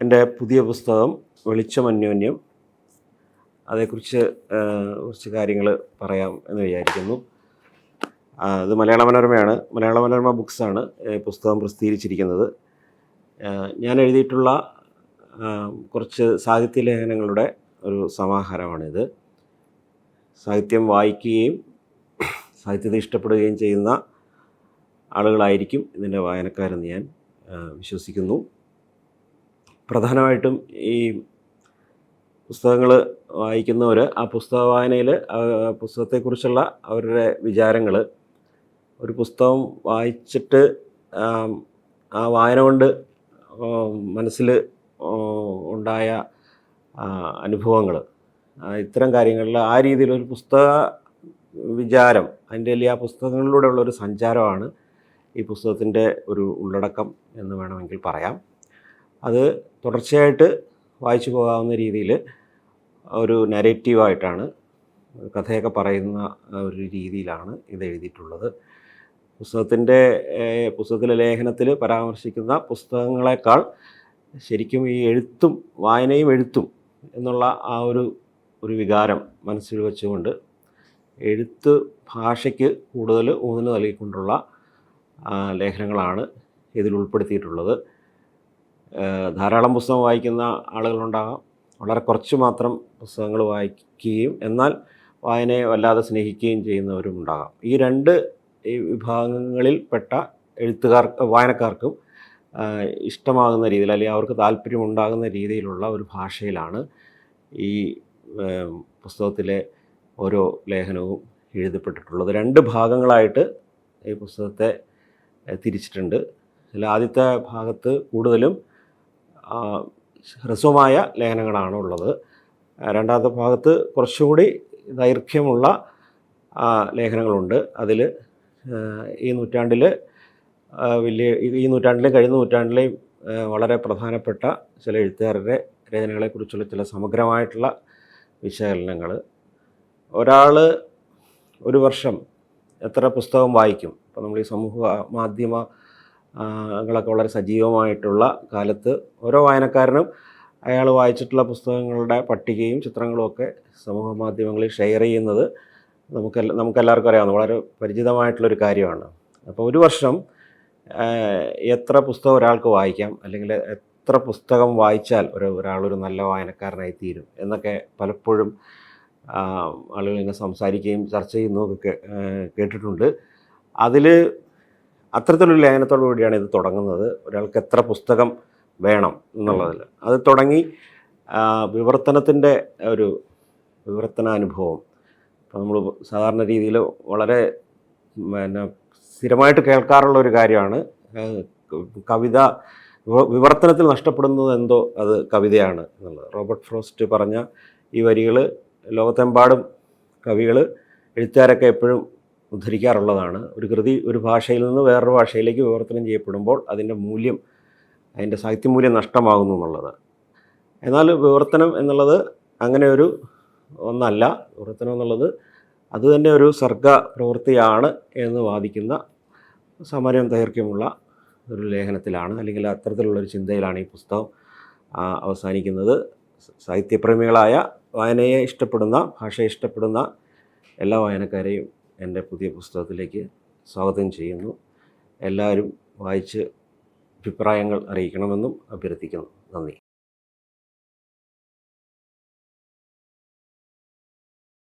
എൻ്റെ പുതിയ പുസ്തകം വെളിച്ചമന്യോന്യം. അതേക്കുറിച്ച് കുറച്ച് കാര്യങ്ങൾ പറയാം എന്ന് വിചാരിക്കുന്നു. ഇത് മലയാള മനോരമയാണ്, മലയാള മനോരമ ബുക്സാണ് പുസ്തകം പ്രസിദ്ധീകരിച്ചിരിക്കുന്നത്. ഞാൻ എഴുതിയിട്ടുള്ള കുറച്ച് സാഹിത്യ ലേഖനങ്ങളുടെ ഒരു സമാഹാരമാണിത്. സാഹിത്യം വായിക്കുകയും സാഹിത്യത്തെ ഇഷ്ടപ്പെടുകയും ചെയ്യുന്ന ആളുകളായിരിക്കും ഇതിൻ്റെ വായനക്കാരെന്ന് ഞാൻ വിശ്വസിക്കുന്നു. പ്രധാനമായിട്ടും ഈ പുസ്തകങ്ങൾ വായിക്കുന്നവർ ആ പുസ്തക വായനയിൽ പുസ്തകത്തെക്കുറിച്ചുള്ള അവരുടെ വിചാരങ്ങൾ, ഒരു പുസ്തകം വായിച്ചിട്ട് ആ വായന കൊണ്ട് മനസ്സിൽ ഉണ്ടായ അനുഭവങ്ങൾ, ഇത്തരം കാര്യങ്ങളിൽ ആ രീതിയിലൊരു പുസ്തക വിചാരം, അതിൻ്റെ ആ പുസ്തകങ്ങളിലൂടെയുള്ളൊരു സഞ്ചാരമാണ് ഈ പുസ്തകത്തിൻ്റെ ഒരു ഉള്ളടക്കം എന്ന് വേണമെങ്കിൽ പറയാം. അത് തുടർച്ചയായിട്ട് വായിച്ചു പോകാവുന്ന രീതിയിൽ ഒരു നരേറ്റീവായിട്ടാണ്, കഥയൊക്കെ പറയുന്ന ഒരു രീതിയിലാണ് ഇത് എഴുതിയിട്ടുള്ളത്. പുസ്തകത്തിലെ ലേഖനത്തിൽ പരാമർശിക്കുന്ന പുസ്തകങ്ങളെക്കാൾ ശരിക്കും ഈ എഴുത്തും വായനയും എഴുത്തും എന്നുള്ള ആ ഒരു വികാരം മനസ്സിൽ വെച്ചുകൊണ്ട് എഴുത്ത് ഭാഷയ്ക്ക് കൂടുതൽ ഊന്നൽ നൽകിക്കൊണ്ടുള്ള ലേഖനങ്ങളാണ് ഇതിൽ ഉൾപ്പെടുത്തിയിട്ടുള്ളത്. ധാരാളം പുസ്തകം വായിക്കുന്ന ആളുകളുണ്ടാകാം, വളരെ കുറച്ച് മാത്രം പുസ്തകങ്ങൾ വായിക്കുകയും എന്നാൽ വായനയെ വല്ലാതെ സ്നേഹിക്കുകയും ചെയ്യുന്നവരും ഉണ്ടാകാം. ഈ രണ്ട് വിഭാഗങ്ങളിൽപ്പെട്ട വായനക്കാർക്കും ഇഷ്ടമാകുന്ന രീതിയിൽ, അല്ലെങ്കിൽ അവർക്ക് താല്പര്യമുണ്ടാകുന്ന രീതിയിലുള്ള ഒരു ഭാഷയിലാണ് ഈ പുസ്തകത്തിലെ ഓരോ ലേഖനവും എഴുതപ്പെട്ടിട്ടുള്ളത്. രണ്ട് ഭാഗങ്ങളായിട്ട് ഈ പുസ്തകത്തെ തിരിച്ചിട്ടുണ്ട്. അതിൽ ആദ്യത്തെ ഭാഗത്ത് കൂടുതലും ഹ്രസ്വമായ ലേഖനങ്ങളാണ് ഉള്ളത്. രണ്ടാമത്തെ ഭാഗത്ത് കുറച്ചുകൂടി ദൈർഘ്യമുള്ള ലേഖനങ്ങളുണ്ട്. അതിൽ ഈ നൂറ്റാണ്ടിലെ കഴിഞ്ഞ നൂറ്റാണ്ടിലെയും വളരെ പ്രധാനപ്പെട്ട ചില എഴുത്തുകാരുടെ രചനകളെക്കുറിച്ചുള്ള ചില സമഗ്രമായിട്ടുള്ള വിശകലനങ്ങൾ. ഒരാൾ ഒരു വർഷം എത്ര പുസ്തകം വായിക്കും? ഇപ്പോൾ നമ്മൾ ഈ സമൂഹ മാധ്യമങ്ങളൊക്കെ വളരെ സജീവമായിട്ടുള്ള കാലത്ത് ഓരോ വായനക്കാരനും അയാൾ വായിച്ചിട്ടുള്ള പുസ്തകങ്ങളുടെ പട്ടികയും ചിത്രങ്ങളും ഒക്കെ സമൂഹ മാധ്യമങ്ങളിൽ ഷെയർ ചെയ്യുന്നത് നമുക്കെല്ലാവർക്കും അറിയാവുന്ന വളരെ പരിചിതമായിട്ടുള്ളൊരു കാര്യമാണ്. അപ്പോൾ ഒരു വർഷം എത്ര പുസ്തകം ഒരാൾക്ക് വായിക്കാം, അല്ലെങ്കിൽ എത്ര പുസ്തകം വായിച്ചാൽ ഒരാളൊരു നല്ല വായനക്കാരനായി തീരും എന്നൊക്കെ പലപ്പോഴും ആളുകൾ ഇങ്ങനെ സംസാരിക്കുകയും ചർച്ച ചെയ്യുന്നതൊക്കെ കേട്ടിട്ടുണ്ട്. അതിൽ അത്തരത്തിലൊരു ലേഖനത്തോടു കൂടിയാണ് ഇത് തുടങ്ങുന്നത്. ഒരാൾക്ക് എത്ര പുസ്തകം വേണം എന്നുള്ളതിൽ അത് തുടങ്ങി വിവർത്തനത്തിൻ്റെ ഒരു വിവർത്തനാനുഭവം. ഇപ്പോൾ നമ്മൾ സാധാരണ രീതിയിൽ വളരെ സ്ഥിരമായിട്ട് കേൾക്കാറുള്ള ഒരു കാര്യമാണ്, കവിത വിവർത്തനത്തിൽ നഷ്ടപ്പെടുന്നത് എന്തോ അത് കവിതയാണ് എന്നുള്ളത്. റോബർട്ട് ഫ്രോസ്റ്റ് പറഞ്ഞ ഈ വരികൾ ലോകത്തെമ്പാടും കവികൾ, എഴുത്തുകാരൊക്കെ എപ്പോഴും ഉദ്ധരിക്കാറുള്ളതാണ്. ഒരു കൃതി ഒരു ഭാഷയിൽ നിന്ന് വേറൊരു ഭാഷയിലേക്ക് വിവർത്തനം ചെയ്യപ്പെടുമ്പോൾ അതിൻ്റെ സാഹിത്യമൂല്യം നഷ്ടമാകുന്നു എന്നുള്ളത്. എന്നാൽ വിവർത്തനം എന്നുള്ളത് അങ്ങനെ ഒരു ഒന്നല്ല. വിവർത്തനം എന്നുള്ളത് അത് തന്നെ ഒരു സർഗ പ്രവൃത്തിയാണ് എന്ന് വാദിക്കുന്ന സമരം ദൈർഘ്യമുള്ള ഒരു ലേഖനത്തിലാണ്, അല്ലെങ്കിൽ അത്തരത്തിലുള്ളൊരു ചിന്തയിലാണ് ഈ പുസ്തകം അവസാനിക്കുന്നത്. സാഹിത്യപ്രേമികളായ, വായനയെ ഇഷ്ടപ്പെടുന്ന, ഭാഷയെ ഇഷ്ടപ്പെടുന്ന എല്ലാ വായനക്കാരെയും എൻ്റെ പുതിയ പുസ്തകത്തിലേക്ക് സ്വാഗതം ചെയ്യുന്നു. എല്ലാവരും വായിച്ച് അഭിപ്രായങ്ങൾ അറിയിക്കണമെന്നും അഭ്യർത്ഥിക്കുന്നു. നന്ദി.